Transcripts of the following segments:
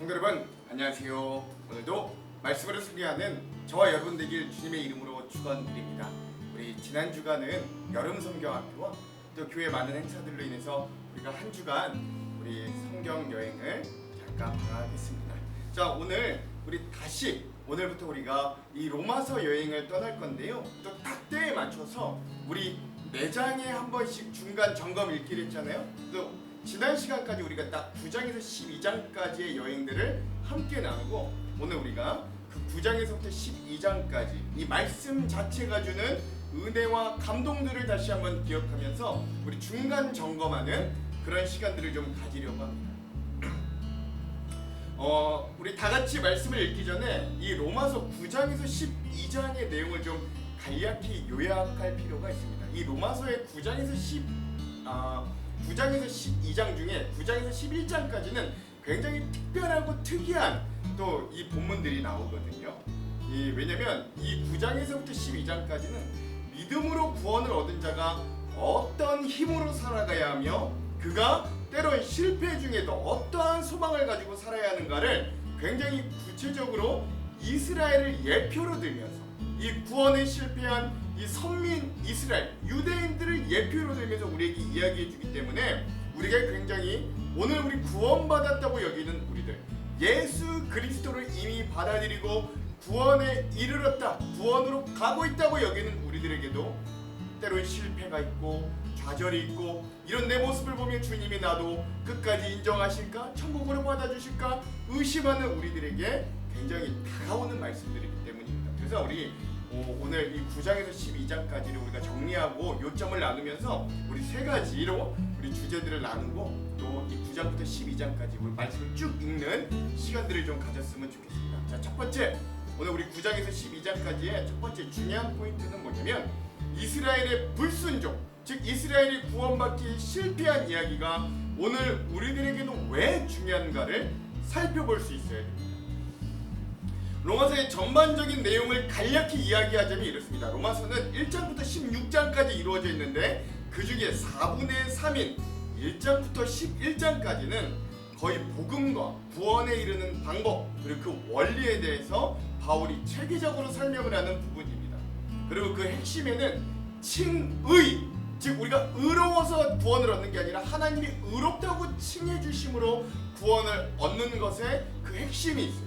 성도 여러분 안녕하세요. 오늘도 말씀으로 소개하는 저와 여러분 되길 주님의 이름으로 축원드립니다. 우리 지난 주간은 여름 성경학교와 또 교회 많은 행사들로 인해서 우리가 한 주간 우리 성경 여행을 잠깐 방학했습니다. 자, 오늘 우리 다시 오늘부터 우리가 이 로마서 여행을 떠날 건데요. 또 딱 때에 맞춰서 우리 4장에 한 번씩 중간 점검 읽기를 했잖아요. 또 지난 시간까지 우리가 딱 9장에서 12장까지의 여행들을 함께 나누고 오늘 우리가 그 9장에서부터 12장까지 이 말씀 자체가 주는 은혜와 감동들을 다시 한번 기억하면서 우리 중간 점검하는 그런 시간들을 좀 가지려고 합니다. 우리 다 같이 말씀을 읽기 전에 이 로마서 9장에서 12장의 내용을 좀 간략히 요약할 필요가 있습니다. 이 로마서의 9장에서 12장 중에 9장에서 11장까지는 굉장히 특별하고 특이한 또 이 본문들이 나오거든요. 왜냐면 이 9장에서부터 12장까지는 믿음으로 구원을 얻은 자가 어떤 힘으로 살아가야 하며 그가 때론 실패 중에도 어떠한 소망을 가지고 살아야 하는가를 굉장히 구체적으로 이스라엘을 예표로 들면서 이 구원에 실패한 이 선민 이스라엘 유대인들을 예표로 들면서 우리에게 이야기해 주기 때문에 우리가 굉장히 오늘 우리 구원받았다고 여기는 우리들 예수 그리스도를 이미 받아들이고 구원에 이르렀다 구원으로 가고 있다고 여기는 우리들에게도 때로는 실패가 있고 좌절이 있고 이런 내 모습을 보면 주님이 나도 끝까지 인정하실까 천국으로 받아주실까 의심하는 우리들에게 굉장히 다가오는 말씀들이기 때문입니다. 그래서 우리 오늘 이 9장에서 12장까지를 우리가 정리하고 요점을 나누면서 우리 세 가지로 우리 주제들을 나누고 또 이 9장부터 12장까지 우리 말씀을 쭉 읽는 시간들을 좀 가졌으면 좋겠습니다. 자, 첫 번째 오늘 우리 9장에서 12장까지의 첫 번째 중요한 포인트는 뭐냐면 이스라엘의 불순종 즉 이스라엘이 구원받기 실패한 이야기가 오늘 우리들에게도 왜 중요한가를 살펴볼 수 있어야 됩니다. 로마서의 전반적인 내용을 간략히 이야기하자면 이렇습니다. 로마서는 1장부터 16장까지 이루어져 있는데 그 중에 4분의 3인 1장부터 11장까지는 거의 복음과 구원에 이르는 방법 그리고 그 원리에 대해서 바울이 체계적으로 설명을 하는 부분입니다. 그리고 그 핵심에는 칭의 즉 우리가 의로워서 구원을 얻는 게 아니라 하나님이 의롭다고 칭해 주심으로 구원을 얻는 것에 그 핵심이 있어요.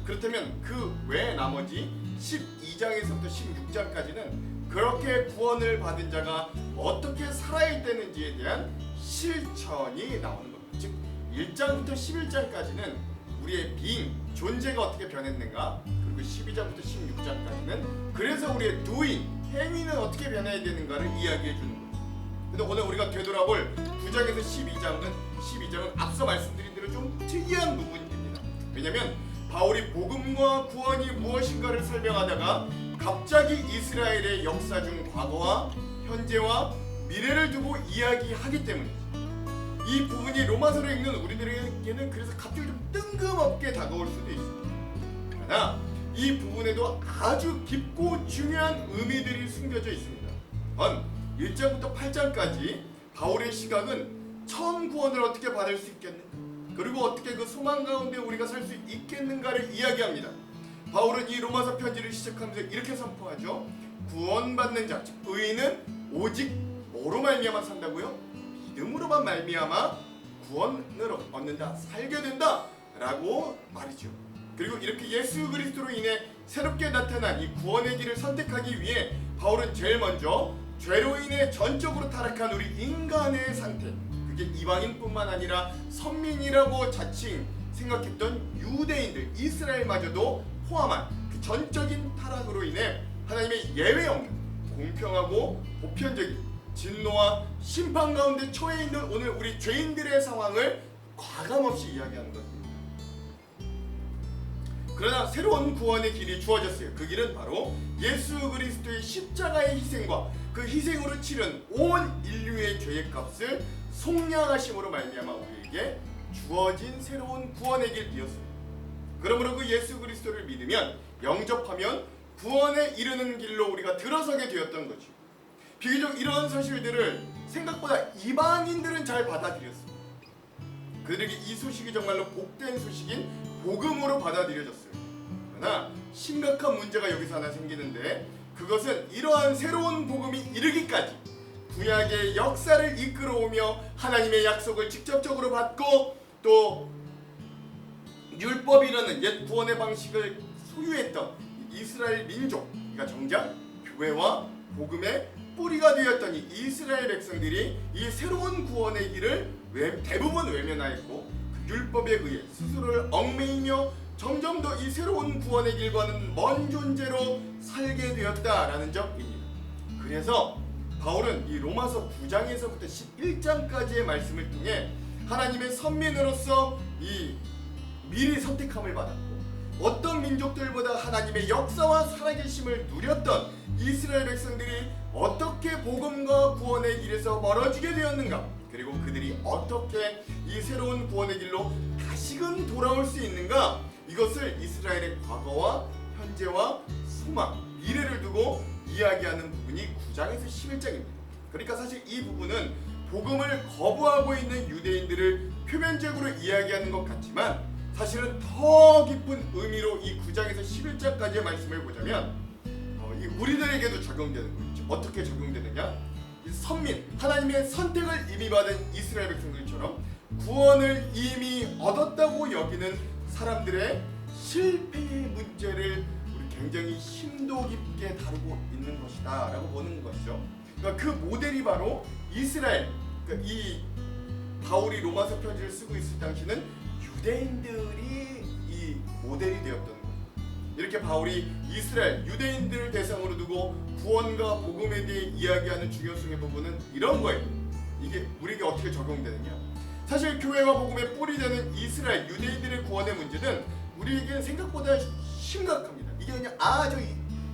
그렇다면 그 외 나머지 12장에서부터 16장까지는 그렇게 구원을 받은 자가 어떻게 살아야 되는지에 대한 실천이 나오는 겁니다. 즉 1장부터 11장까지는 우리의 being, 존재가 어떻게 변했는가 그리고 12장부터 16장까지는 그래서 우리의 doing, 행위는 어떻게 변해야 되는가를 이야기해 주는 거죠. 근데 오늘 우리가 되돌아볼 9장에서 12장은 앞서 말씀드린 대로 좀 특이한 부분입니다. 왜냐하면 바울이 복음과 구원이 무엇인가를 설명하다가 갑자기 이스라엘의 역사 중 과거와 현재와 미래를 두고 이야기하기 때문이죠. 이 부분이 로마서를 읽는 우리들에게는 그래서 갑자기 좀 뜬금없게 다가올 수도 있습니다. 그러나 이 부분에도 아주 깊고 중요한 의미들이 숨겨져 있습니다. 1장부터 8장까지 바울의 시각은 처음 구원을 어떻게 받을 수 있겠는가 그리고 어떻게 그 소망 가운데 우리가 살 수 있겠는가를 이야기합니다. 바울은 이 로마서 편지를 시작하면서 이렇게 선포하죠. 구원받는 자, 즉 의인은 오직 뭐로 말미암아 산다고요? 믿음으로만 말미암아 구원을 얻는다, 살게 된다 라고 말이죠. 그리고 이렇게 예수 그리스도로 인해 새롭게 나타난 이 구원의 길을 선택하기 위해 바울은 제일 먼저 죄로 인해 전적으로 타락한 우리 인간의 상태 그게 이방인뿐만 아니라 선민이라고 자칭 생각했던 유대인들 이스라엘마저도 포함한 그 전적인 타락으로 인해 하나님의 예외 없는 공평하고 보편적인 진노와 심판 가운데 처해 있는 오늘 우리 죄인들의 상황을 과감없이 이야기하는 것입니다. 그러나 새로운 구원의 길이 주어졌어요. 그 길은 바로 예수 그리스도의 십자가의 희생과 그 희생으로 치른 온 인류의 죄의 값을 속량하심으로 말미암아 우리에게 주어진 새로운 구원의 길이었습니다. 그러므로 그 예수 그리스도를 믿으면 영접하면 구원에 이르는 길로 우리가 들어서게 되었던 거죠. 비교적 이러한 사실들을 생각보다 이방인들은 잘 받아들였습니다. 그들에게 이 소식이 정말로 복된 소식인 복음으로 받아들여졌어요. 그러나 심각한 문제가 여기서 하나 생기는데, 그것은 이러한 새로운 복음이 이르기까지 구약의 역사를 이끌어오며 하나님의 약속을 직접적으로 받고 또 율법이라는 옛 구원의 방식을 소유했던 이스라엘 민족, 그러니까 정작 교회와 복음의 뿌리가 되었던 이 이스라엘 백성들이 이 새로운 구원의 길을 대부분 외면하였고, 그 율법에 의해 스스로를 얽매이며 점점 더 이 새로운 구원의 길과는 먼 존재로 살게 되었다라는 점입니다. 그래서 바울은 이 로마서 9장에서부터 11장까지의 말씀을 통해 하나님의 선민으로서 이 미리 선택함을 받았고, 어떤 민족들보다 하나님의 역사와 살아계심을 누렸던 이스라엘 백성들이 어떻게 복음과 구원의 길에서 멀어지게 되었는가, 그리고 그들이 어떻게 이 새로운 구원의 길로 다시금 돌아올 수 있는가, 이것을 이스라엘의 과거와 현재와 소망, 미래를 두고 이야기하는 부분이 9장에서 11장입니다. 그러니까 사실 이 부분은 복음을 거부하고 있는 유대인들을 표면적으로 이야기하는 것 같지만, 사실은 더 깊은 의미로 이 9장에서 11장까지의 말씀을 보자면 우리들에게도 적용되는 거죠. 어떻게 적용되느냐? 이 선민, 하나님의 선택을 이미 받은 이스라엘 백성들처럼 구원을 이미 얻었다고 여기는 사람들의 실패의 문제를 우리 굉장히 심도 깊게 다루고 있는 것이다 라고 보는 것이죠. 그러니까 그 모델이 바로 이스라엘, 그러니까 이 바울이 로마서 편지를 쓰고 있을 당시는 유대인들이 이 모델이 되었던 거예요. 이렇게 바울이 이스라엘, 유대인들을 대상으로 두고 구원과 복음에 대해 이야기하는 중요성의 부분은 이런 거예요. 이게 우리에게 어떻게 적용되느냐? 사실 교회와 복음의 뿌리 되는 이스라엘, 유대인들의 구원의 문제는 우리에게는 생각보다 심각합니다. 이게 그냥 저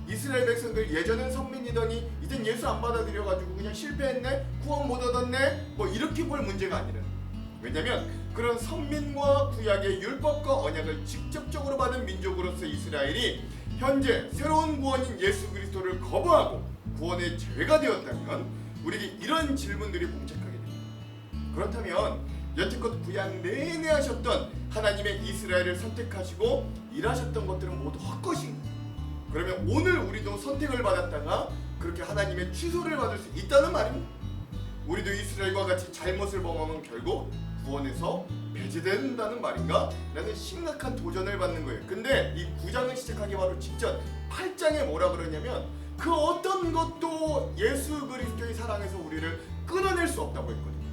이스라엘 백성들 예전엔 선민이더니 이젠 예수 안 받아들여가지고 그냥 실패했네, 구원 못 얻었네, 뭐 이렇게 볼 문제가 아니라. 왜냐면 그런 선민과 구약의 율법과 언약을 직접적으로 받은 민족으로서 이스라엘이 현재 새로운 구원인 예수 그리스도를 거부하고 구원의 죄가 되었다면 우리에게 이런 질문들이 봉착하게 됩니다. 그렇다면 여태껏 구약 내내 하셨던 하나님의 이스라엘을 선택하시고 일하셨던 것들은 모두 헛것인가? 그러면 오늘 우리도 선택을 받았다가 그렇게 하나님의 취소를 받을 수 있다는 말입니다. 우리도 이스라엘과 같이 잘못을 범하면 결국 구원에서 배제된다는 말인가? 라는 심각한 도전을 받는 거예요. 근데 이 9장을 시작하기 바로 직전 8장에 뭐라 그러냐면 그 어떤 것도 예수 그리스도의 사랑에서 우리를 끊어낼 수 없다고 했거든요.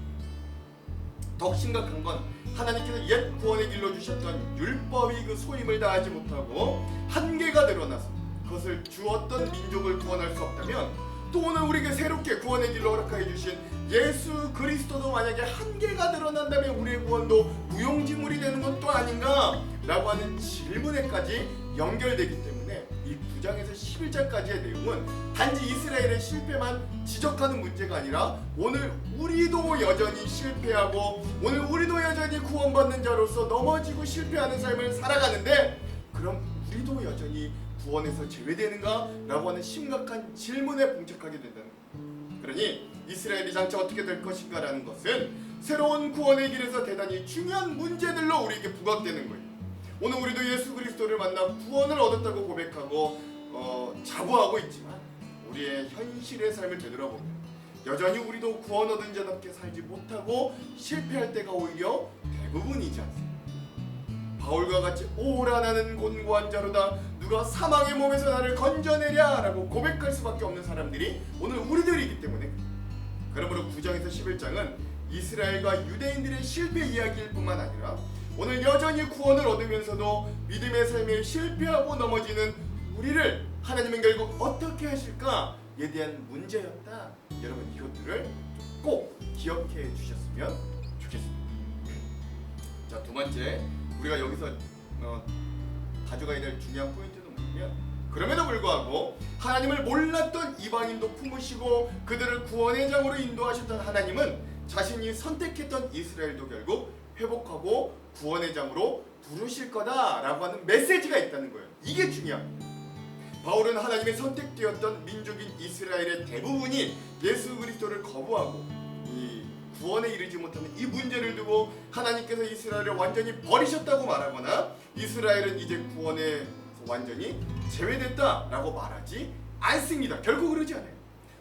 더 심각한 건 하나님께서 옛 구원의 길로 주셨던 율법이 그 소임을 다하지 못하고 한계가 드러나서 그것을 주었던 민족을 구원할 수 없다면, 또 오늘 우리에게 새롭게 구원의 길로 허락하여 주신 예수 그리스도도 만약에 한계가 드러난다면 우리의 구원도 무용지물이 되는 것도 아닌가? 라고 하는 질문에까지 연결되기 때문에 이 9장에서 11장까지의 내용은 단지 이스라엘의 실패만 지적하는 문제가 아니라 오늘 우리도 여전히 실패하고 오늘 우리도 여전히 구원받는 자로서 넘어지고 실패하는 삶을 살아가는데, 그럼 우리도 여전히 구원에서 제외되는가? 라고 하는 심각한 질문에 봉착하게 된다는 거예요. 그러니 이스라엘이 장차 어떻게 될 것인가 라는 것은 새로운 구원의 길에서 대단히 중요한 문제들로 우리에게 부각되는 거예요. 오늘 우리도 예수 그리스도를 만나 구원을 얻었다고 고백하고 자부하고 있지만 우리의 현실의 삶을 되돌아보면 여전히 우리도 구원 얻은 자답게 살지 못하고 실패할 때가 오히려 대부분이지 않습니까? 바울과 같이 오라 나는 곤고한 자로다, 누가 사망의 몸에서 나를 건져내랴 라고 고백할 수밖에 없는 사람들이 오늘 우리들이기 때문에, 그러므로 9장에서 11장은 이스라엘과 유대인들의 실패 이야기일 뿐만 아니라 오늘 여전히 구원을 얻으면서도 믿음의 삶에 실패하고 넘어지는 우리를 하나님은 결국 어떻게 하실까에 대한 문제였다. 여러분 이것들을 꼭 기억해 주셨으면 좋겠습니다. 자, 두 번째, 우리가 여기서 가져가야 될 중요한 포인트는 뭐냐면, 그럼에도 불구하고 하나님을 몰랐던 이방인도 품으시고 그들을 구원의 장으로 인도하셨던 하나님은 자신이 선택했던 이스라엘도 결국 회복하고 구원의 장으로 부르실 거다라고 하는 메시지가 있다는 거예요. 이게 중요합니다. 바울은 하나님의 선택되었던 민족인 이스라엘의 대부분이 예수 그리스도를 거부하고 이 구원에 이르지 못하는 이 문제를 두고 하나님께서 이스라엘을 완전히 버리셨다고 말하거나 이스라엘은 이제 구원에서 완전히 제외됐다라고 말하지 않습니다. 결국 그러지 않아요.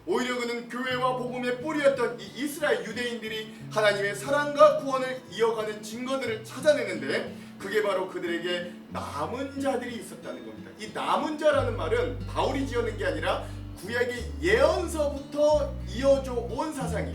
오히려 그는 교회와 복음의 뿌리였던 이 이스라엘 유대인들이 하나님의 사랑과 구원을 이어가는 증거들을 찾아내는데 그게 바로 그들에게 남은 자들이 있었다는 겁니다. 이 남은 자라는 말은 바울이 지어낸 게 아니라 구약의 예언서부터 이어져 온 사상이.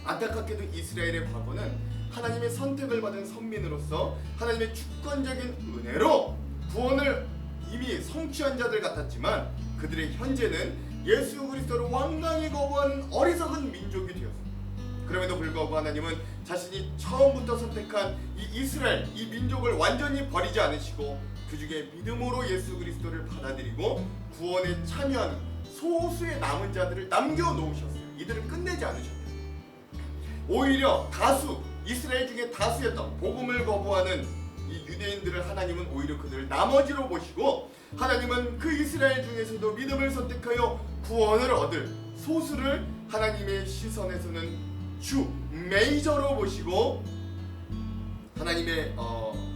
안타깝게도 이스라엘의 과거는 하나님의 선택을 받은 선민으로서 하나님의 주권적인 은혜로 구원을 이미 성취한 자들 같았지만 그들의 현재는 예수 그리스도를 완강히 거부한 어리석은 민족이 되었습니다. 그럼에도 불구하고 하나님은 자신이 처음부터 선택한 이 이스라엘, 이 민족을 완전히 버리지 않으시고 그 중에 믿음으로 예수 그리스도를 받아들이고 구원에 참여하는 소수의 남은 자들을 남겨놓으셨어요. 이들을 끝내지 않으셨어요. 오히려 다수, 이스라엘 중에 다수였던 복음을 거부하는 이 유대인들을 하나님은 오히려 그들을 나머지로 보시고 하나님은 그 이스라엘 중에서도 믿음을 선택하여 구원을 얻을 소수를 하나님의 시선에서는 주, 메이저로 보시고 하나님의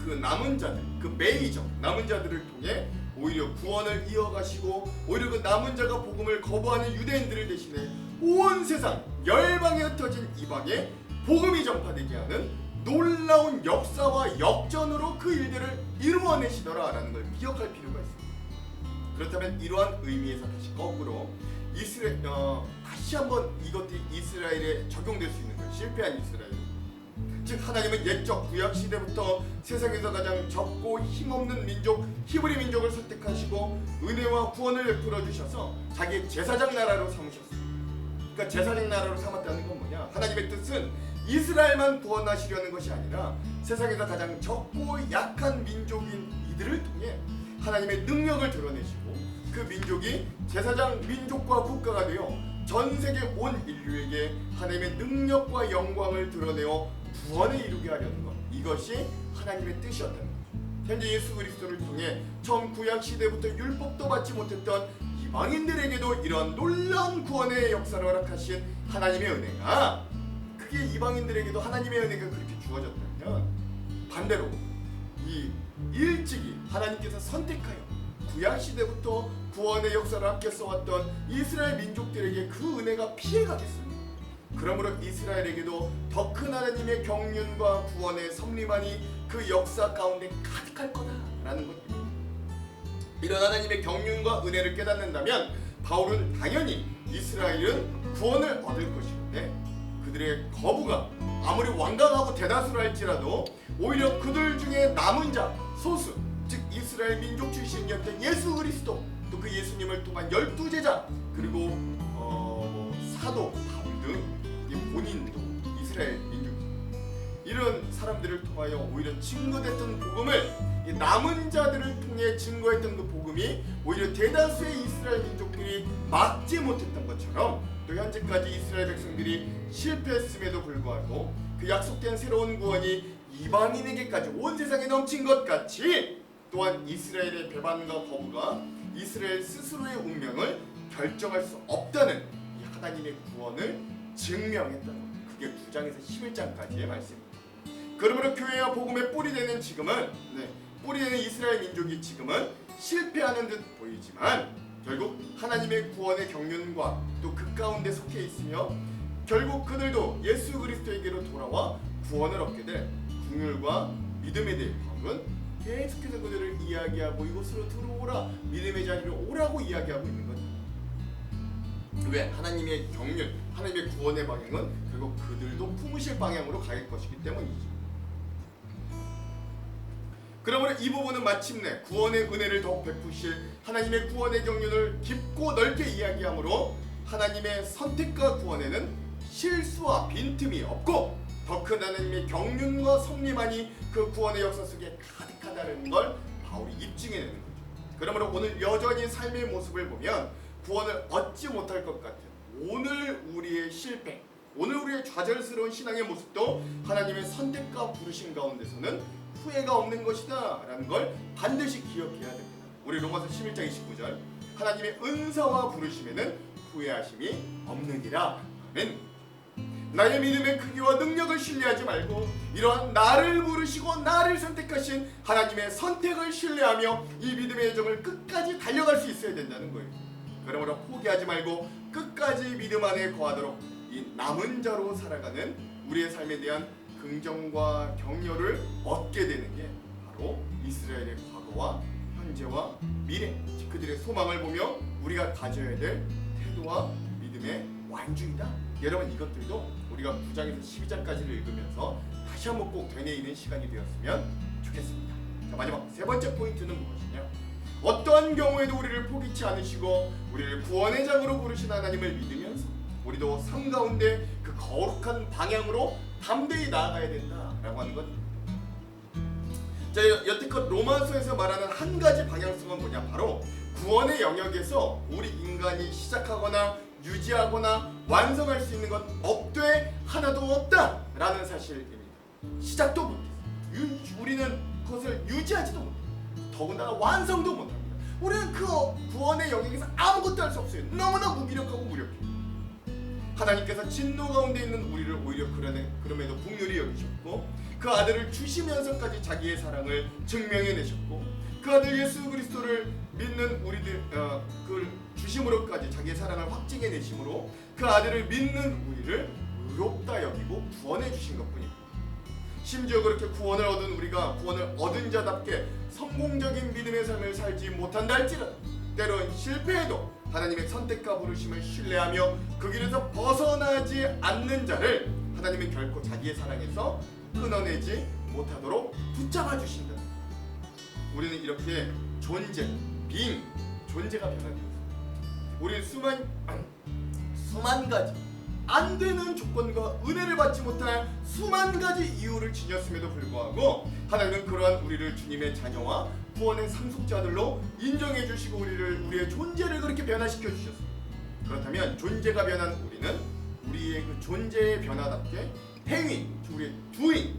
그 남은 자들, 그 메이저, 남은 자들을 통해 오히려 구원을 이어가시고 오히려 그 남은 자가 복음을 거부하는 유대인들을 대신해 온 세상 열방에 흩어진 이방에 복음이 전파되게 하는 놀라운 역사와 역전으로 그 일들을 이루어내시더라라는 걸 기억할 필요가 있습니다. 그렇다면 이러한 의미에서 다시 거꾸로 이스라엘 다시 한번 이것들이 이스라엘에 적용될 수 있는 거예요. 실패한 이스라엘. 즉 하나님은 옛적 구약 시대부터 세상에서 가장 적고 힘없는 민족 히브리 민족을 선택하시고 은혜와 구원을 베풀어 주셔서 자기의 제사장 나라로 삼으셨어요. 그러니까 제사장 나라로 삼았다는 건 뭐냐? 하나님의 뜻은 이스라엘만 구원하시려는 것이 아니라 세상에서 가장 적고 약한 민족인 이들을 통해 하나님의 능력을 드러내시고 그 민족이 제사장 민족과 국가가 되어 전 세계 온 인류에게 하나님의 능력과 영광을 드러내어 구원을 이루게 하려는 것, 이것이 하나님의 뜻이었다는 거죠. 현재 예수 그리스도를 통해 처음 구약 시대부터 율법도 받지 못했던 이방인들에게도 이런 놀라운 구원의 역사를 허락하신 하나님의 은혜가 그게 이방인들에게도 하나님의 은혜가 그렇게 주어졌다면 반대로 이 일찍이 하나님께서 선택하여 구약 시대부터 구원의 역사를 함께 써왔던 이스라엘 민족들에게 그 은혜가 피해가겠습니다. 그러므로 이스라엘에게도 더 큰 하나님의 경륜과 구원의 섭리만이 그 역사 가운데 가득할 거다라는 것입니다. 이런 하나님의 경륜과 은혜를 깨닫는다면 바울은 당연히 이스라엘은 구원을 얻을 것이는데 그들의 거부가 아무리 완강하고 대다수라 할지라도 오히려 그들 중에 남은 자, 소수, 즉 이스라엘 민족 출신이었던 예수 그리스도, 또 그 예수님을 통한 12제자, 그리고 사도 바울 등 본인도 이스라엘 민족, 이런 사람들을 통하여 오히려 증거됐던 복음을 남은 자들을 통해 증거했던 그 복음이 오히려 대다수의 이스라엘 민족들이 막지 못했던 것처럼 또 현재까지 이스라엘 백성들이 실패했음에도 불구하고 그 약속된 새로운 구원이 이방인에게까지 온 세상에 넘친 것 같이 또한 이스라엘의 배반과 거부가 이스라엘 스스로의 운명을 결정할 수 없다는 이 하나님의 구원을 증명했다는 것. 그게 9장에서 11장까지의 말씀입니다. 그러므로 교회와 복음의 뿌리되는 지금은 뿌리되는 이스라엘 민족이 지금은 실패하는 듯 보이지만 결국 하나님의 구원의 경륜과 또 그 가운데 속해 있으며 결국 그들도 예수 그리스도에게로 돌아와 구원을 얻게 될 긍휼과 믿음에 대해 바울은 계속해서 그들을 이야기하고 이곳으로 들어오라, 믿음의 자리로 오라고 이야기하고 있는 거죠. 왜? 하나님의 경륜, 하나님의 구원의 방향은 결국 그들도 품으실 방향으로 갈 것이기 때문이죠. 그러므로 이 부분은 마침내 구원의 은혜를 더욱 베푸실 하나님의 구원의 경륜을 깊고 넓게 이야기하므로 하나님의 선택과 구원에는 실수와 빈틈이 없고 더 큰 하나님의 경륜과 섭리만이 그 구원의 역사 속에 가득하다는 걸 바울이 입증해내는 거죠. 그러므로 오늘 여전히 삶의 모습을 보면 구원을 얻지 못할 것 같은 오늘 우리의 실패, 오늘 우리의 좌절스러운 신앙의 모습도 하나님의 선택과 부르심 가운데서는 후회가 없는 것이다 라는 걸 반드시 기억해야 됩니다. 우리 로마서 11장 29절 하나님의 은사와 부르심에는 후회하심이 없느니라. 아멘. 나의 믿음의 크기와 능력을 신뢰하지 말고 이러한 나를 부르시고 나를 선택하신 하나님의 선택을 신뢰하며 이 믿음의 여정을 끝까지 달려갈 수 있어야 된다는 거예요. 그러므로 포기하지 말고 끝까지 믿음 안에 거하도록 이 남은 자로 살아가는 우리의 삶에 대한 긍정과 격려를 얻게 되는 게 바로 이스라엘의 과거와 현재와 미래, 그들의 소망을 보며 우리가 가져야 될 태도와 믿음의 완주이다. 여러분, 이것들도 우리가 9장에서 12장까지를 읽으면서 다시 한번 꼭 되뇌이는 시간이 되었으면 좋겠습니다. 자, 마지막 세 번째 포인트는 무엇이냐? 어떠한 경우에도 우리를 포기치 않으시고 우리를 구원의 장으로 부르신 하나님을 믿으면서 우리도 삶 가운데 그 거룩한 방향으로 담대히 나아가야 된다라고 하는 것. 자, 여태껏 로마서에서 말하는 한 가지 방향성은 뭐냐? 바로 구원의 영역에서 우리 인간이 시작하거나 유지하거나 완성할 수 있는 것 없되 하나도 없다라는 사실입니다. 시작도 못했어요. 우리는 그것을 유지하지도 못해요. 더군다나 완성도 못합니다. 우리는 그 구원의 영역에서 아무것도 할 수 없어요. 너무나 무기력하고 무력해요. 하나님께서 진노 가운데 있는 우리를 오히려 그럼에도 긍휼히 여기셨고 그 아들을 주시면서까지 자기의 사랑을 증명해내셨고 그 아들 예수 그리스도를 믿는 우리들 그걸 주심으로까지 자기의 사랑을 확증해내심으로 그 아들을 믿는 우리를 의롭다 여기고 구원해 주신 것뿐입니다. 심지어 그렇게 구원을 얻은 우리가 구원을 얻은 자답게 성공적인 믿음의 삶을 살지 못한다 할지라도 때론 실패해도 하나님의 선택과 부르심을 신뢰하며 그 길에서 벗어나지 않는 자를 하나님은 결코 자기의 사랑에서 끊어내지 못하도록 붙잡아 주신다. 우리는 이렇게 존재, being, 존재가 변화되었습니다. 우리는 수만 가지 안 되는 조건과 은혜를 받지 못할 수만 가지 이유를 지녔음에도 불구하고 하나님은 그러한 우리를 주님의 자녀와 구원의 상속자들로 인정해 주시고 우리의 존재를 그렇게 변화시켜 주셨습니다. 그렇다면 존재가 변한 우리는 우리의 그 존재의 변화답게 행위, 우리의 doing,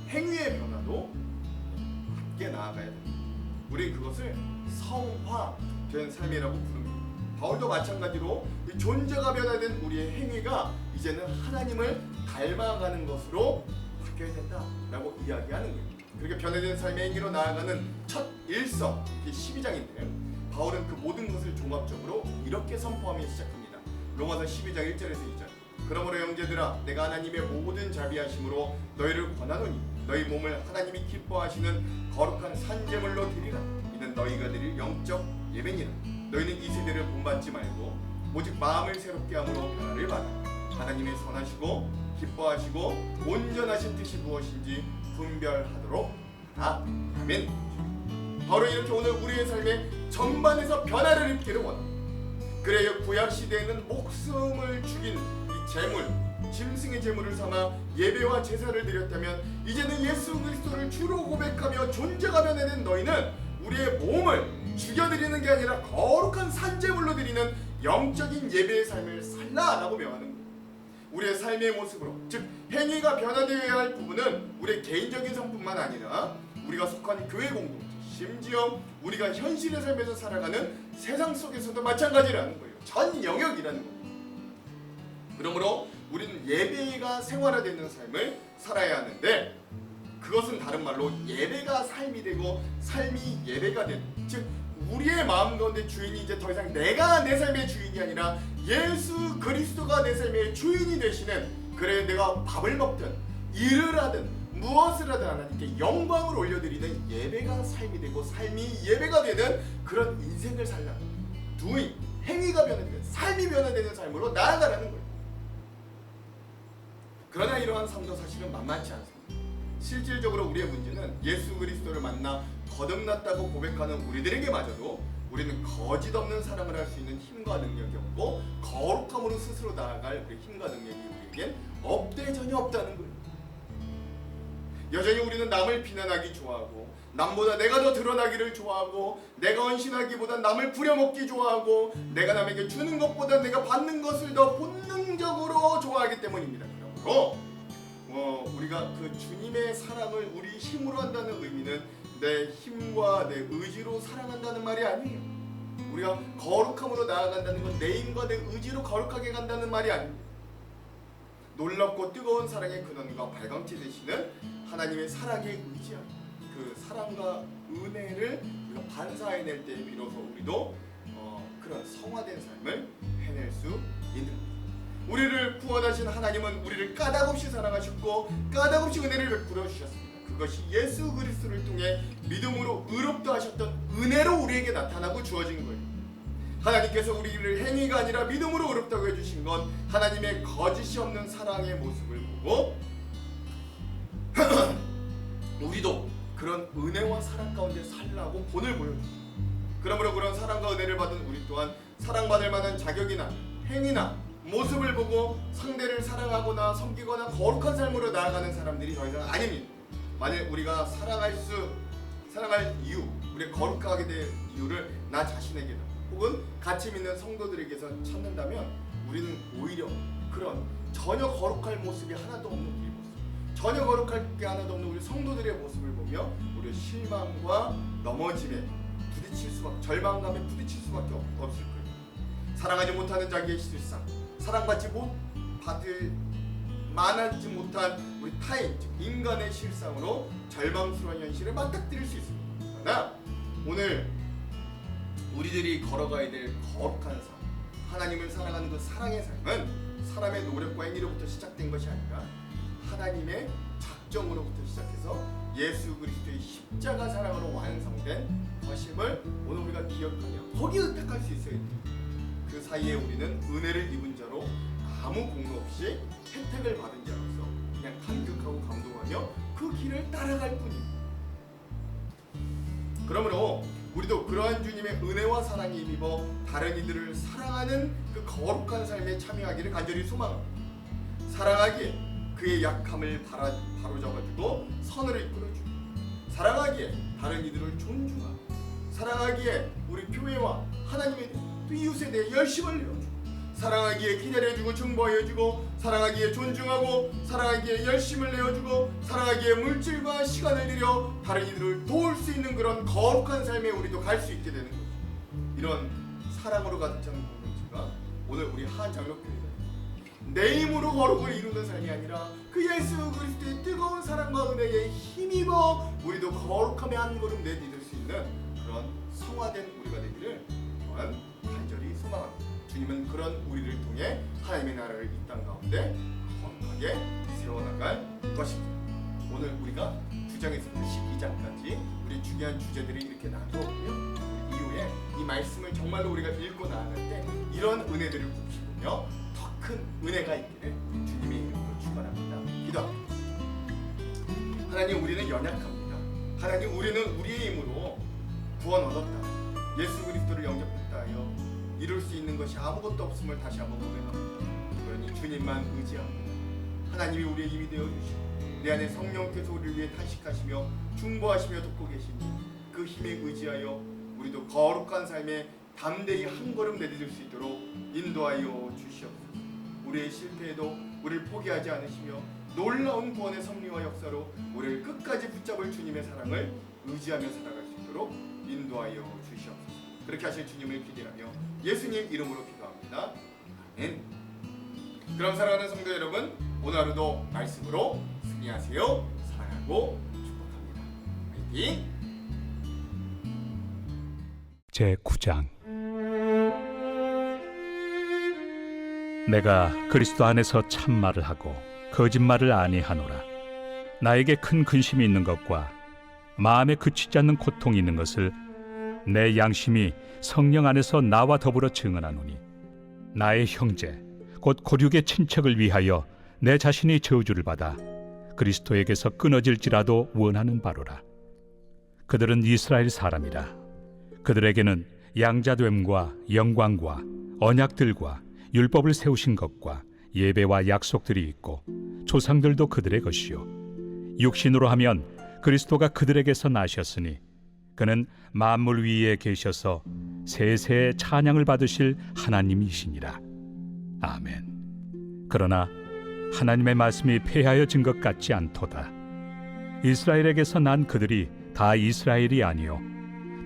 행위의 변화도 함께 나아가야 됩니다. 우리는 그것을 성화된 삶이라고 부릅니다. 바울도 마찬가지로 이 존재가 변화된 우리의 행위가 이제는 하나님을 닮아가는 것으로 바뀌어야 된다라고 이야기하는 거예요. 그렇게 변화된 삶의 행위로 나아가는 첫 일서 12장인데 바울은 그 모든 것을 종합적으로 이렇게 선포하며 시작합니다. 로마서 12장 1절에서 2절. 그러므로 형제들아 내가 하나님의 모든 자비하심으로 너희를 권하노니 너희 몸을 하나님이 기뻐하시는 거룩한 산제물로 드리라. 이는 너희가 드릴 영적 예배니라. 너희는 이 세대를 본받지 말고 오직 마음을 새롭게 함으로 변화를 받아 하나님의 선하시고 기뻐하시고 온전하신 뜻이 무엇인지 분별하도록 하라. 아멘. 바로 이렇게 오늘 우리의 삶의 전반에서 변화를 입기를 원합니다. 그래요, 구약 시대에는 목숨을 죽인 이 제물, 짐승의 제물을 삼아 예배와 제사를 드렸다면 이제는 예수 그리스도를 주로 고백하며 존재가 변화된 너희는 우리의 몸을 죽여드리는 게 아니라 거룩한 산제물로 드리는 영적인 예배의 삶을 살라라고 명하는 거예요. 우리의 삶의 모습으로, 즉 행위가 변화되어야 할 부분은 우리의 개인적인 성뿐만 아니라 우리가 속한 교회 공동체, 심지어 우리가 현실의 삶에서 살아가는 세상 속에서도 마찬가지라는 거예요. 전 영역이라는 거예요. 그러므로 우리는 예배가 생활화되는 삶을 살아야 하는데 그것은 다른 말로 예배가 삶이 되고 삶이 예배가 되는, 즉 우리의 마음 가운데 주인이 이제 더 이상 내가 내 삶의 주인이 아니라 예수 그리스도가 내 삶의 주인이 되시는, 그래 내가 밥을 먹든 일을 하든 무엇을 하든 하나님께 영광을 올려드리는 예배가 삶이 되고 삶이 예배가 되는 그런 인생을 살라. doing, 행위가 변화되는, 삶이 변화되는 삶으로 나아가라는 거예요. 그러나 이러한 삶도 사실은 만만치 않습니다. 실질적으로 우리의 문제는 예수 그리스도를 만나 거듭났다고 고백하는 우리들에게마저도 우리는 거짓 없는 사랑을 할 수 있는 힘과 능력이 없고 거룩함으로 스스로 나아갈 그 힘과 능력이 우리에겐 없대 전혀 없다는 거예요. 여전히 우리는 남을 비난하기 좋아하고 남보다 내가 더 드러나기를 좋아하고 내가 헌신하기보다 남을 부려먹기 좋아하고 내가 남에게 주는 것보다 내가 받는 것을 더 본능적으로 좋아하기 때문입니다. 그러므로 우리가 그 주님의 사랑을 우리 힘으로 한다는 의미는 내 힘과 내 의지로 사랑한다는 말이 아니에요. 우리가 거룩함으로 나아간다는 건 내 힘과 내 의지로 거룩하게 간다는 말이 아닙니다. 놀랍고 뜨거운 사랑의 근원과 발광체 되시는 하나님의 사랑에 의지하고 그 사랑과 은혜를 우리가 반사해낼 때 비로소 우리도 그런 성화된 삶을 해낼 수 있는, 우리를 구원하신 하나님은 우리를 까닭없이 사랑하셨고 까닭없이 은혜를 베풀어 주셨습니다. 그것이 예수 그리스도를 통해 믿음으로 의롭다 하셨던 은혜로 우리에게 나타나고 주어진 거예요. 하나님께서 우리를 행위가 아니라 믿음으로 의롭다고 해주신 건 하나님의 거짓이 없는 사랑의 모습을 보고 우리도 그런 은혜와 사랑 가운데 살라고 본을 보여줍니다. 그러므로 그런 사랑과 은혜를 받은 우리 또한 사랑받을 만한 자격이나 행위나 모습을 보고 상대를 사랑하거나 섬기거나 거룩한 삶으로 나아가는 사람들이 더 이상 아닙니다. 만일 우리가 사랑할 이유, 우리가 거룩하게 될 이유를 나 자신에게나 혹은 같이 믿는 성도들에게서 찾는다면 우리는 오히려 그런 전혀 거룩할 모습이 하나도 없는 우리 모습, 전혀 거룩할 게 하나도 없는 우리 성도들의 모습을 보며 우리의 실망과 넘어짐에 부딪힐 수밖에, 절망감에 부딪힐 수밖에 없을 거예요. 사랑하지 못하는 자기의 실상, 사랑받지 만하지 못한 우리 타인, 즉 인간의 실상으로 절망스러운 현실을 맞닥뜨릴 수 있습니다. 그러나 오늘 우리들이 걸어가야 될 거룩한 삶, 하나님을 사랑하는 그 사랑의 삶은 사람의 노력과 행위로부터 시작된 것이 아니라 하나님의 작정으로부터 시작해서 예수 그리스도의 십자가 사랑으로 완성된 것임을 오늘 우리가 기억하며 거기에 의탁할 수 있어야 돼요. 그 사이에 우리는 은혜를 입은 자로 아무 공로 없이 혜택을 받은 자로서 그냥 감격하고 감동하며 그 길을 따라갈 뿐입니다. 그러므로 우리도 그러한 주님의 은혜와 사랑에 힘입어 다른 이들을 사랑하는 그 거룩한 삶에 참여하기를 간절히 소망합니다. 사랑하기에 그의 약함을 바로잡아주고 선을 이끌어주고, 사랑하기에 다른 이들을 존중하고, 사랑하기에 우리 교회와 하나님의 또 이웃에 대해 열심을 내어주고, 사랑하기에 기다려주고 중보해주고, 사랑하기에 존중하고, 사랑하기에 열심을 내어주고, 사랑하기에 물질과 시간을 들여 다른 이들을 도울 수 있는 그런 거룩한 삶에 우리도 갈 수 있게 되는 거죠. 이런 사랑으로 가득 찬 공동체가 오늘 우리 한장로교회가 내 힘으로 거룩을 이루는 삶이 아니라 그 예수 그리스도의 뜨거운 사랑과 은혜에 힘입어 우리도 거룩함에 한 걸음 내디딜 수 있는 그런 성화된 우리가 되기를 또한 간절히 소망합니다. 주님은 그런 우리를 통해 하나님의 나라를 이 땅 가운데 거룩하게 세워나갈 것입니다. 오늘 우리가 9장에서부터 12장까지 우리 중요한 주제들이 이렇게 나누었고요. 이후에 이 말씀을 정말로 우리가 읽고 나아갈 때 이런 은혜들을 곱씹으며 더 큰 은혜가 있기를 주님의 이름으로 축원합니다. 기도합니다. 하나님, 우리는 연약합니다. 하나님, 우리는 우리의 힘으로 구원 얻었다, 예수 그리스도를 영접했다 하여 이룰 수 있는 것이 아무것도 없음을 다시 한번 고백합니다. 그러니 주님만 의지합니다. 하나님이 우리의 힘이 되어주시고 내 안에 성령께서 우리를 위해 탄식하시며 중보하시며 돕고 계시니 그 힘에 의지하여 우리도 거룩한 삶에 담대히 한 걸음 내디딜 수 있도록 인도하여 주시옵소서. 우리의 실패에도 우리를 포기하지 않으시며 놀라운 구원의 섭리와 역사로 우리를 끝까지 붙잡을 주님의 사랑을 의지하며 살아갈 수 있도록 인도하여 주시옵소서. 그렇게 하실 주님을 기대하며 예수님 이름으로 기도합니다. 아멘. 그럼 사랑하는 성도 여러분, 오늘 하루도 말씀으로 승리하세요. 사랑하고 축복합니다. 화이팅! 제9장. 내가 그리스도 안에서 참말을 하고 거짓말을 아니하노라. 나에게 큰 근심이 있는 것과 마음에 그치지 않는 고통이 있는 것을 내 양심이 성령 안에서 나와 더불어 증언하노니, 나의 형제 곧 고륙의 친척을 위하여 내 자신이 저주를 받아 그리스도에게서 끊어질지라도 원하는 바로라. 그들은 이스라엘 사람이라. 그들에게는 양자됨과 영광과 언약들과 율법을 세우신 것과 예배와 약속들이 있고 조상들도 그들의 것이요, 육신으로 하면 그리스도가 그들에게서 나셨으니 그는 만물 위에 계셔서 세세의 찬양을 받으실 하나님이시니라. 아멘. 그러나 하나님의 말씀이 폐하여진 것 같지 않도다. 이스라엘에게서 난 그들이 다 이스라엘이 아니요,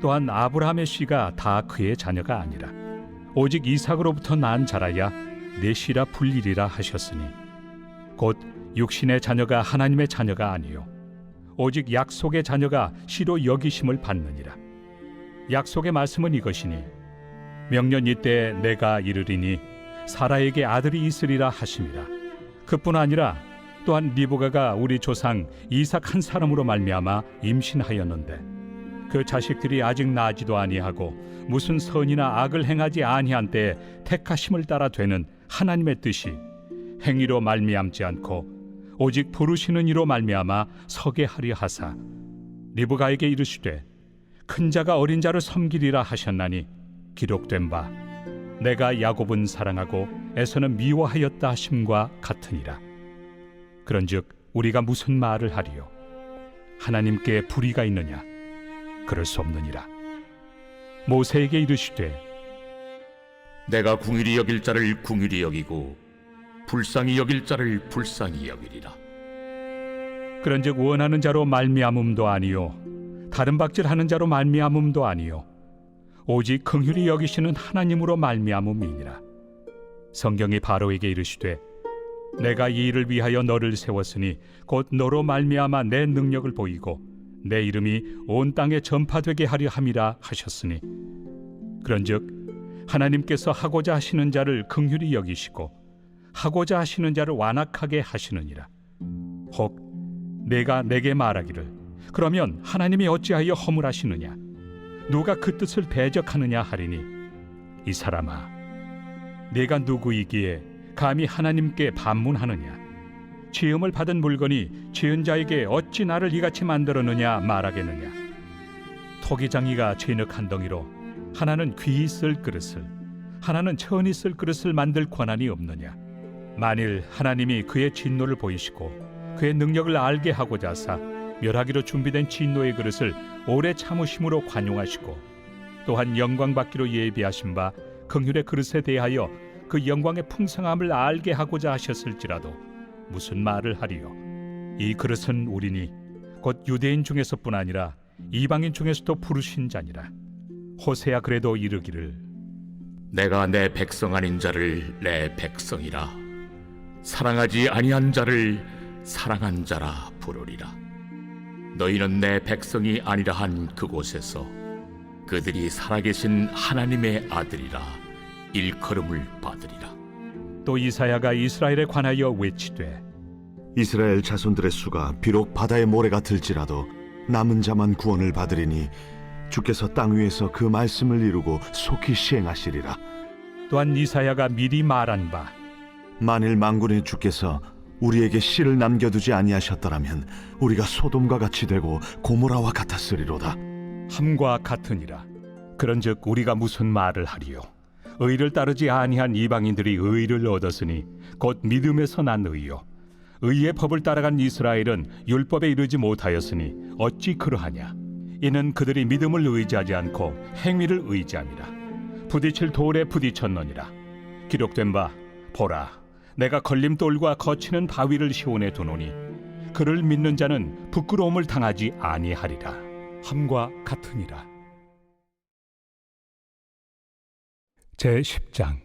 또한 아브라함의 씨가 다 그의 자녀가 아니라 오직 이삭으로부터 난 자라야 내 씨라 불리리라 하셨으니, 곧 육신의 자녀가 하나님의 자녀가 아니요 오직 약속의 자녀가 시로 여기심을 받느니라. 약속의 말씀은 이것이니 명년 이때 내가 이르리니 사라에게 아들이 있으리라 하심이라. 그뿐 아니라 또한 리브가가 우리 조상 이삭 한 사람으로 말미암아 임신하였는데 그 자식들이 아직 나지도 아니하고 무슨 선이나 악을 행하지 아니한 때에 택하심을 따라 되는 하나님의 뜻이 행위로 말미암지 않고 오직 부르시는 이로 말미암아 서게 하려 하사 리브가에게 이르시되 큰 자가 어린 자를 섬기리라 하셨나니 기록된 바 내가 야곱은 사랑하고 에서는 미워하였다 하심과 같으니라. 그런즉 우리가 무슨 말을 하리요? 하나님께 불의가 있느냐? 그럴 수 없느니라. 모세에게 이르시되 내가 궁휼히 여길 자를 궁휼히 여기고 불쌍히 여길 자를 불쌍히 여기리라. 그런즉 원하는 자로 말미암음도 아니요 다른 박질하는 자로 말미암음도 아니요 오직 긍휼히 여기시는 하나님으로 말미암음이니라. 성경이 바로에게 이르시되 내가 이 일을 위하여 너를 세웠으니 곧 너로 말미암아 내 능력을 보이고 내 이름이 온 땅에 전파되게 하려 함이라 하셨으니 그런즉 하나님께서 하고자 하시는 자를 긍휼히 여기시고 하고자 하시는 자를 완악하게 하시느니라. 혹 내가 내게 말하기를 그러면 하나님이 어찌하여 허물하시느냐 누가 그 뜻을 대적하느냐 하리니 이 사람아 내가 누구이기에 감히 하나님께 반문하느냐 지음을 받은 물건이 지은 자에게 어찌 나를 이같이 만들었느냐 말하겠느냐. 토기장이가 진흙 한 덩이로 하나는 귀히 쓸 그릇을 하나는 천히 쓸 그릇을 만들 권한이 없느냐. 만일 하나님이 그의 진노를 보이시고 그의 능력을 알게 하고자 하사 멸하기로 준비된 진노의 그릇을 오래 참으심으로 관용하시고 또한 영광 받기로 예비하신 바 긍휼의 그릇에 대하여 그 영광의 풍성함을 알게 하고자 하셨을지라도 무슨 말을 하리요? 이 그릇은 우리니 곧 유대인 중에서뿐 아니라 이방인 중에서도 부르신 자니라. 호세야 그래도 이르기를 내가 내 백성 아닌 자를 내 백성이라 사랑하지 아니한 자를 사랑한 자라 부르리라. 너희는 내 백성이 아니라 한 그곳에서 그들이 살아계신 하나님의 아들이라 일컬음을 받으리라. 또 이사야가 이스라엘에 관하여 외치되 이스라엘 자손들의 수가 비록 바다의 모래가 들지라도 남은 자만 구원을 받으리니 주께서 땅 위에서 그 말씀을 이루고 속히 시행하시리라. 또한 이사야가 미리 말한 바 만일 만군의 주께서 우리에게 씨를 남겨두지 아니하셨더라면 우리가 소돔과 같이 되고 고모라와 같았으리로다. 함과 같으니라. 그런즉 우리가 무슨 말을 하리요? 의를 따르지 아니한 이방인들이 의를 얻었으니 곧 믿음에서 난 의요 의의 법을 따라간 이스라엘은 율법에 이르지 못하였으니 어찌 그러하냐. 이는 그들이 믿음을 의지하지 않고 행위를 의지함이라. 부딪힐 돌에 부딪혔느니라. 기록된 바 보라 내가 걸림돌과 거치는 바위를 시온에 두노니 그를 믿는 자는 부끄러움을 당하지 아니하리라. 함과 같으니라. 제10장.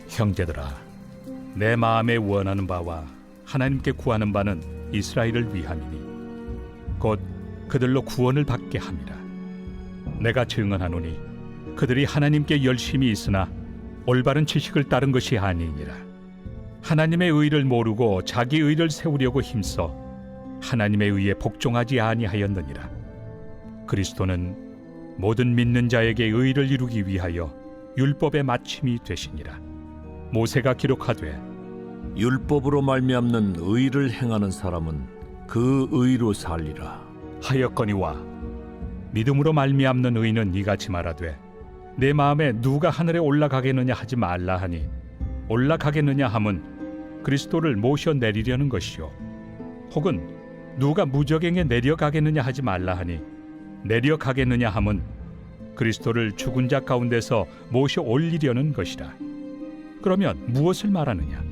형제들아 내 마음에 원하는 바와 하나님께 구하는 바는 이스라엘을 위함이니 곧 그들로 구원을 받게 함이라. 내가 증언하노니 그들이 하나님께 열심히 있으나 올바른 지식을 따른 것이 아니니라. 하나님의 의를 모르고 자기 의를 세우려고 힘써 하나님의 의에 복종하지 아니하였느니라. 그리스도는 모든 믿는 자에게 의를 이루기 위하여 율법의 마침이 되시니라. 모세가 기록하되 율법으로 말미암는 의를 행하는 사람은 그 의로 살리라 하였거니와 믿음으로 말미암는 의는 이같이 말하되 내 마음에 누가 하늘에 올라가겠느냐 하지 말라 하니 올라가겠느냐 함은 그리스도를 모셔 내리려는 것이요 혹은 누가 무저갱에 내려가겠느냐 하지 말라 하니 내려가겠느냐 함은 그리스도를 죽은 자 가운데서 모셔 올리려는 것이라. 그러면 무엇을 말하느냐?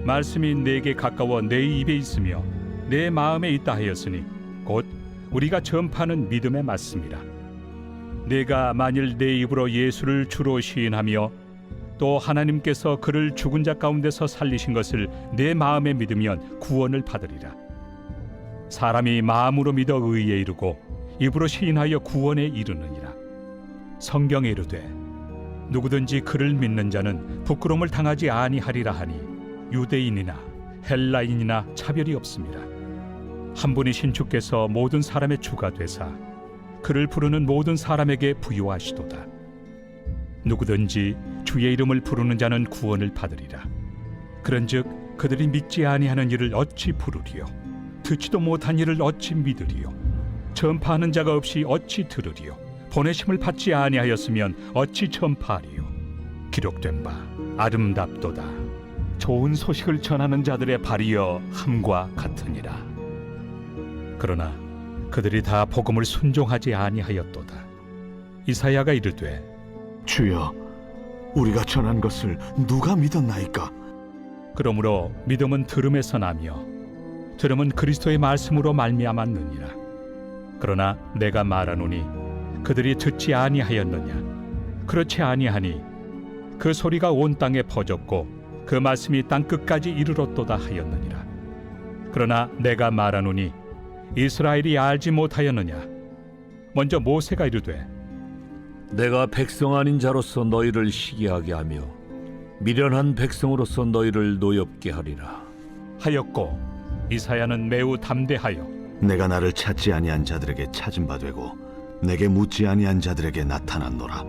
말씀이 내게 가까워 내 입에 있으며 내 마음에 있다 하였으니 곧 우리가 전파하는 믿음에 맞습니다. 내가 만일 내 입으로 예수를 주로 시인하며 또 하나님께서 그를 죽은 자 가운데서 살리신 것을 내 마음에 믿으면 구원을 받으리라. 사람이 마음으로 믿어 의에 이르고 입으로 시인하여 구원에 이르느니라. 성경에 이르되 누구든지 그를 믿는 자는 부끄러움을 당하지 아니하리라 하니 유대인이나 헬라인이나 차별이 없습니다. 한 분이신 주께서 모든 사람의 주가 되사 그를 부르는 모든 사람에게 부요하시도다. 누구든지 주의 이름을 부르는 자는 구원을 받으리라. 그런즉 그들이 믿지 아니하는 일을 어찌 부르리요? 듣지도 못한 일을 어찌 믿으리요? 전파하는 자가 없이 어찌 들으리요? 보내심을 받지 아니하였으면 어찌 전파하리요? 기록된 바 아름답도다. 좋은 소식을 전하는 자들의 발이여 함과 같으니라. 그러나 그들이 다 복음을 순종하지 아니하였도다. 이사야가 이르되 주여, 우리가 전한 것을 누가 믿었나이까? 그러므로 믿음은 들음에서 나며 들음은 그리스도의 말씀으로 말미암았느니라. 그러나 내가 말하노니 그들이 듣지 아니하였느냐? 그렇지 아니하니 그 소리가 온 땅에 퍼졌고 그 말씀이 땅 끝까지 이르렀도다 하였느니라. 그러나 내가 말하노니 이스라엘이 알지 못하였느냐? 먼저 모세가 이르되 내가 백성 아닌 자로서 너희를 시기하게 하며 미련한 백성으로서 너희를 노엽게 하리라 하였고, 이사야는 매우 담대하여 내가 나를 찾지 아니한 자들에게 찾은 바 되고 내게 묻지 아니한 자들에게 나타났노라.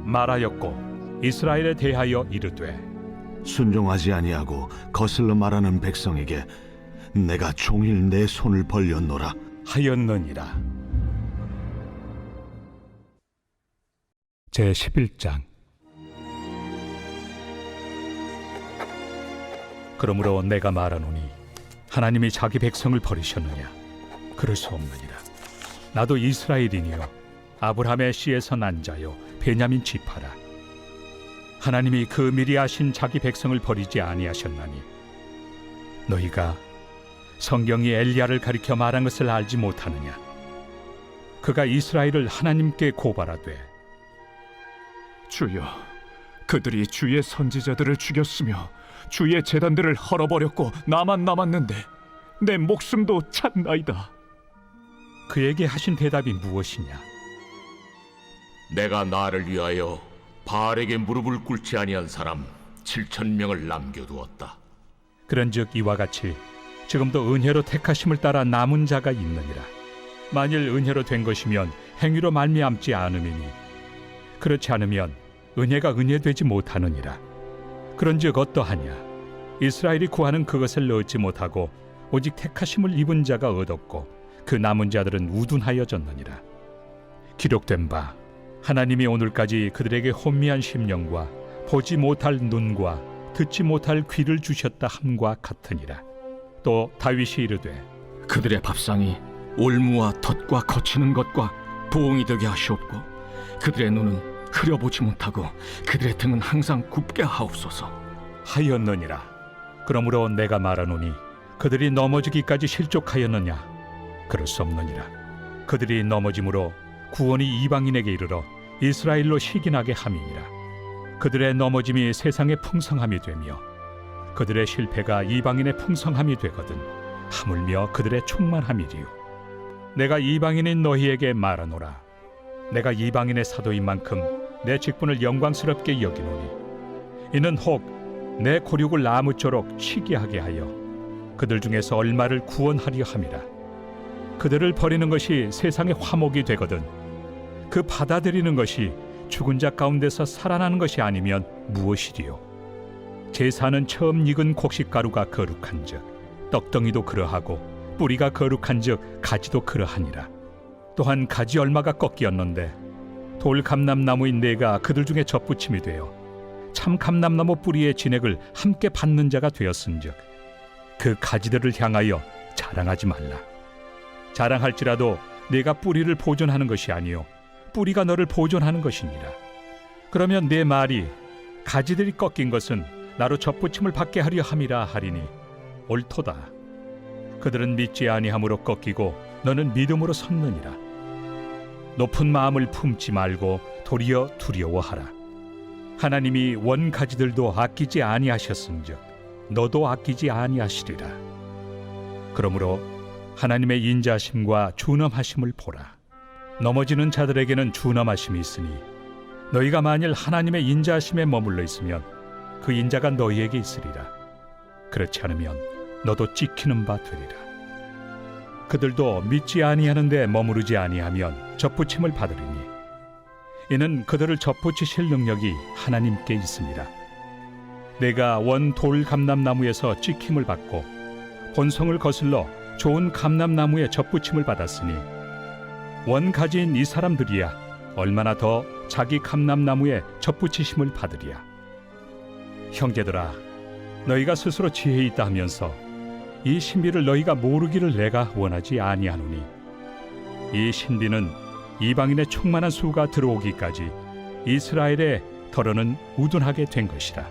말하였고, 이스라엘에 대하여 이르되 순종하지 아니하고 거슬러 말하는 백성에게 내가 종일 내 손을 벌렸노라. 하였느니라. 제 11장. 그러므로 내가 말하노니 하나님이 자기 백성을 버리셨느냐? 그럴 수 없느니라. 나도 이스라엘이니요 아브라함의 씨에서 난 자요 베냐민 지파라. 하나님이 그 미리 아신 자기 백성을 버리지 아니하셨나니 너희가 성경이 엘리야를 가리켜 말한 것을 알지 못하느냐? 그가 이스라엘을 하나님께 고발하되 주여, 그들이 주의 선지자들을 죽였으며 주의 제단들을 헐어버렸고 나만 남았는데 내 목숨도 찼나이다. 그에게 하신 대답이 무엇이냐? 내가 나를 위하여 바알에게 무릎을 꿇지 아니한 사람 7,000명을 남겨두었다. 그런즉 이와 같이 지금도 은혜로 택하심을 따라 남은 자가 있느니라. 만일 은혜로 된 것이면 행위로 말미암지 않음이니 그렇지 않으면 은혜가 은혜되지 못하느니라. 그런즉 어떠하냐? 이스라엘이 구하는 그것을 얻지 못하고 오직 택하심을 입은 자가 얻었고 그 남은 자들은 우둔하여졌느니라. 기록된 바 하나님이 오늘까지 그들에게 혼미한 심령과 보지 못할 눈과 듣지 못할 귀를 주셨다 함과 같으니라. 또 다윗이 이르되 그들의 밥상이 올무와 덫과 거치는 것과 부엉이 되게 하시옵고 그들의 눈은 흐려보지 못하고 그들의 등은 항상 굽게 하옵소서 하였느니라. 그러므로 내가 말하노니 그들이 넘어지기까지 실족하였느냐? 그럴 수 없느니라. 그들이 넘어짐으로 구원이 이방인에게 이르러 이스라엘로 시기나게 함이니라. 그들의 넘어짐이 세상의 풍성함이 되며 그들의 실패가 이방인의 풍성함이 되거든 하물며 그들의 충만함이리요. 내가 이방인인 너희에게 말하노라. 내가 이방인의 사도인 만큼 내 직분을 영광스럽게 여기노니 이는 혹 내 고륙을 나무쪼록 시기하게 하여 그들 중에서 얼마를 구원하려 함이라. 그들을 버리는 것이 세상의 화목이 되거든 그 받아들이는 것이 죽은 자 가운데서 살아나는 것이 아니면 무엇이리요? 제사는 처음 익은 곡식가루가 거룩한즉 떡덩이도 그러하고 뿌리가 거룩한즉 가지도 그러하니라. 또한 가지 얼마가 꺾이었는데 돌 감람나무인 내가 그들 중에 접붙임이 되어 참 감람나무 뿌리의 진액을 함께 받는 자가 되었은즉 그 가지들을 향하여 자랑하지 말라. 자랑할지라도 내가 뿌리를 보존하는 것이 아니요 뿌리가 너를 보존하는 것이니라. 그러면 내 말이 가지들이 꺾인 것은 나로 접붙임을 받게 하려 함이라 하리니 옳도다. 그들은 믿지 아니함으로 꺾이고 너는 믿음으로 섰느니라. 높은 마음을 품지 말고 도리어 두려워하라. 하나님이 원가지들도 아끼지 아니하셨은즉 너도 아끼지 아니하시리라. 그러므로 하나님의 인자하심과 준엄하심을 보라. 넘어지는 자들에게는 준엄하심이 있으니 너희가 만일 하나님의 인자하심에 머물러 있으면 그 인자가 너희에게 있으리라. 그렇지 않으면 너도 찍히는 바 되리라. 그들도 믿지 아니하는데 머무르지 아니하면 접붙임을 받으리니 이는 그들을 접붙이실 능력이 하나님께 있습니다. 내가 원 돌 감람나무에서 찍힘을 받고 본성을 거슬러 좋은 감람나무에 접붙임을 받았으니 원 가지인 이 사람들이야 얼마나 더 자기 감람나무에 접붙이심을 받으리야. 형제들아, 너희가 스스로 지혜 있다 하면서 이 신비를 너희가 모르기를 내가 원하지 아니하노니 이 신비는 이방인의 충만한 수가 들어오기까지 이스라엘의 덜어는 우둔하게 된 것이라.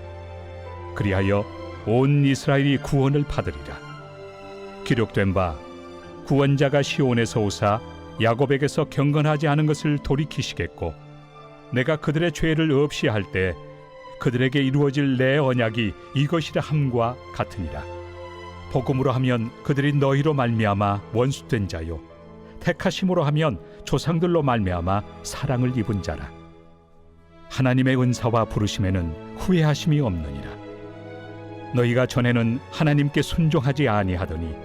그리하여 온 이스라엘이 구원을 받으리라. 기록된 바 구원자가 시온에서 오사 야곱에게서 경건하지 않은 것을 돌이키시겠고 내가 그들의 죄를 없이 할 때 그들에게 이루어질 내 언약이 이것이라 함과 같으니라. 복음으로 하면 그들이 너희로 말미암아 원수된 자요 택하심으로 하면 조상들로 말미암아 사랑을 입은 자라. 하나님의 은사와 부르심에는 후회하심이 없느니라. 너희가 전에는 하나님께 순종하지 아니하더니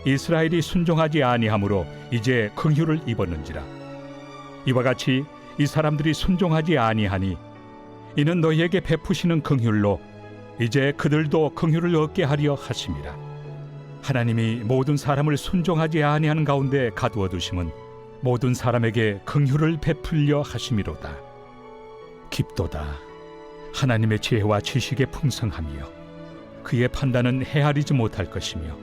이스라엘이 순종하지 아니하므로 이제 긍휼을 입었는지라. 이와 같이 이 사람들이 순종하지 아니하니 이는 너희에게 베푸시는 긍휼로 이제 그들도 긍휼을 얻게 하려 하심이라. 하나님이 모든 사람을 순종하지 아니하는 가운데 가두어 두심은 모든 사람에게 긍휼을 베풀려 하심이로다. 깊도다. 하나님의 지혜와 지식의 풍성함이요 그의 판단은 헤아리지 못할 것이며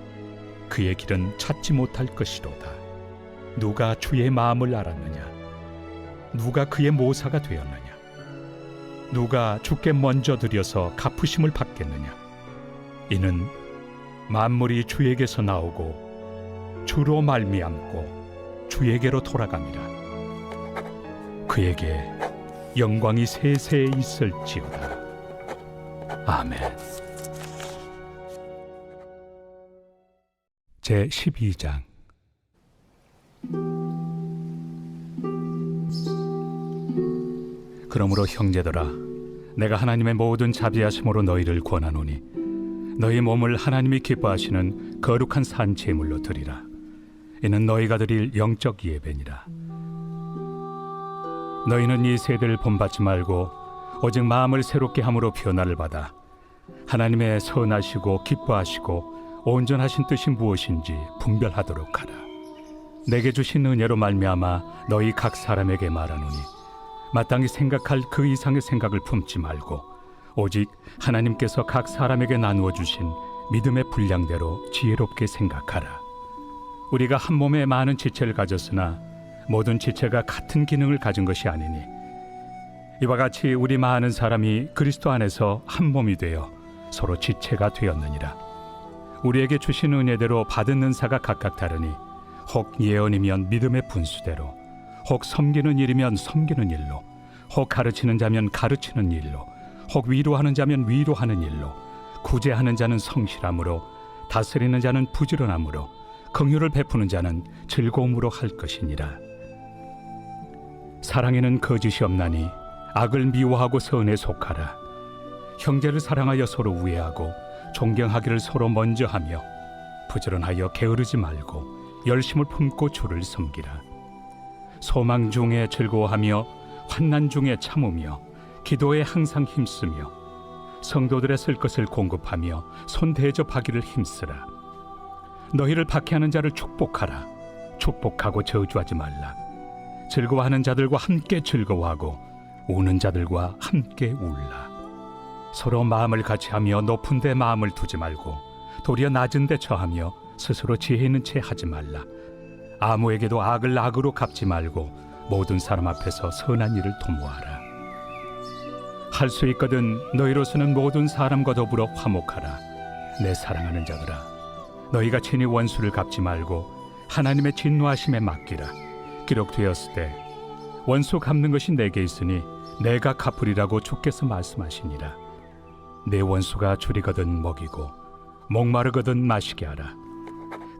그의 길은 찾지 못할 것이로다. 누가 주의 마음을 알았느냐? 누가 그의 모사가 되었느냐? 누가 주께 먼저 드려서 갚으심을 받겠느냐? 이는 만물이 주에게서 나오고 주로 말미암고 주에게로 돌아갑니다. 그에게 영광이 세세에 있을지어다. 아멘. 제 12장. 그러므로 형제들아, 내가 하나님의 모든 자비하심으로 너희를 권하노니 너희 몸을 하나님이 기뻐하시는 거룩한 산 제물로 드리라. 이는 너희가 드릴 영적 예배니라. 너희는 이 세대를 본받지 말고 오직 마음을 새롭게 함으로 변화를 받아 하나님의 선하시고 기뻐하시고 온전하신 뜻이 무엇인지 분별하도록 하라. 내게 주신 은혜로 말미암아 너희 각 사람에게 말하노니 마땅히 생각할 그 이상의 생각을 품지 말고 오직 하나님께서 각 사람에게 나누어 주신 믿음의 분량대로 지혜롭게 생각하라. 우리가 한 몸에 많은 지체를 가졌으나 모든 지체가 같은 기능을 가진 것이 아니니 이와 같이 우리 많은 사람이 그리스도 안에서 한 몸이 되어 서로 지체가 되었느니라. 우리에게 주신 은혜대로 받은 은사가 각각 다르니 혹 예언이면 믿음의 분수대로, 혹 섬기는 일이면 섬기는 일로, 혹 가르치는 자면 가르치는 일로, 혹 위로하는 자면 위로하는 일로, 구제하는 자는 성실함으로, 다스리는 자는 부지런함으로, 긍휼을 베푸는 자는 즐거움으로 할 것이니라. 사랑에는 거짓이 없나니 악을 미워하고 선에 속하라. 형제를 사랑하여 서로 우애하고 존경하기를 서로 먼저 하며 부지런하여 게으르지 말고 열심을 품고 주를 섬기라. 소망 중에 즐거워하며 환난 중에 참으며 기도에 항상 힘쓰며 성도들의 쓸 것을 공급하며 손 대접하기를 힘쓰라. 너희를 박해하는 자를 축복하라. 축복하고 저주하지 말라. 즐거워하는 자들과 함께 즐거워하고 우는 자들과 함께 울라. 서로 마음을 같이하며 높은 데 마음을 두지 말고 도리어 낮은 데 처하며 스스로 지혜 있는 채 하지 말라. 아무에게도 악을 악으로 갚지 말고 모든 사람 앞에서 선한 일을 도모하라. 할 수 있거든 너희로서는 모든 사람과 더불어 화목하라. 내 사랑하는 자들아, 너희가 친히 원수를 갚지 말고 하나님의 진노하심에 맡기라. 기록되었을 때 원수 갚는 것이 내게 있으니 내가 갚으리라고 주께서 말씀하시니라. 내 원수가 줄이거든 먹이고 목마르거든 마시게 하라.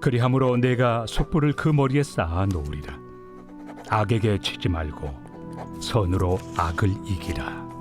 그리함으로 내가 숯불을 그 머리에 쌓아 놓으리라. 악에게 치지 말고 선으로 악을 이기라.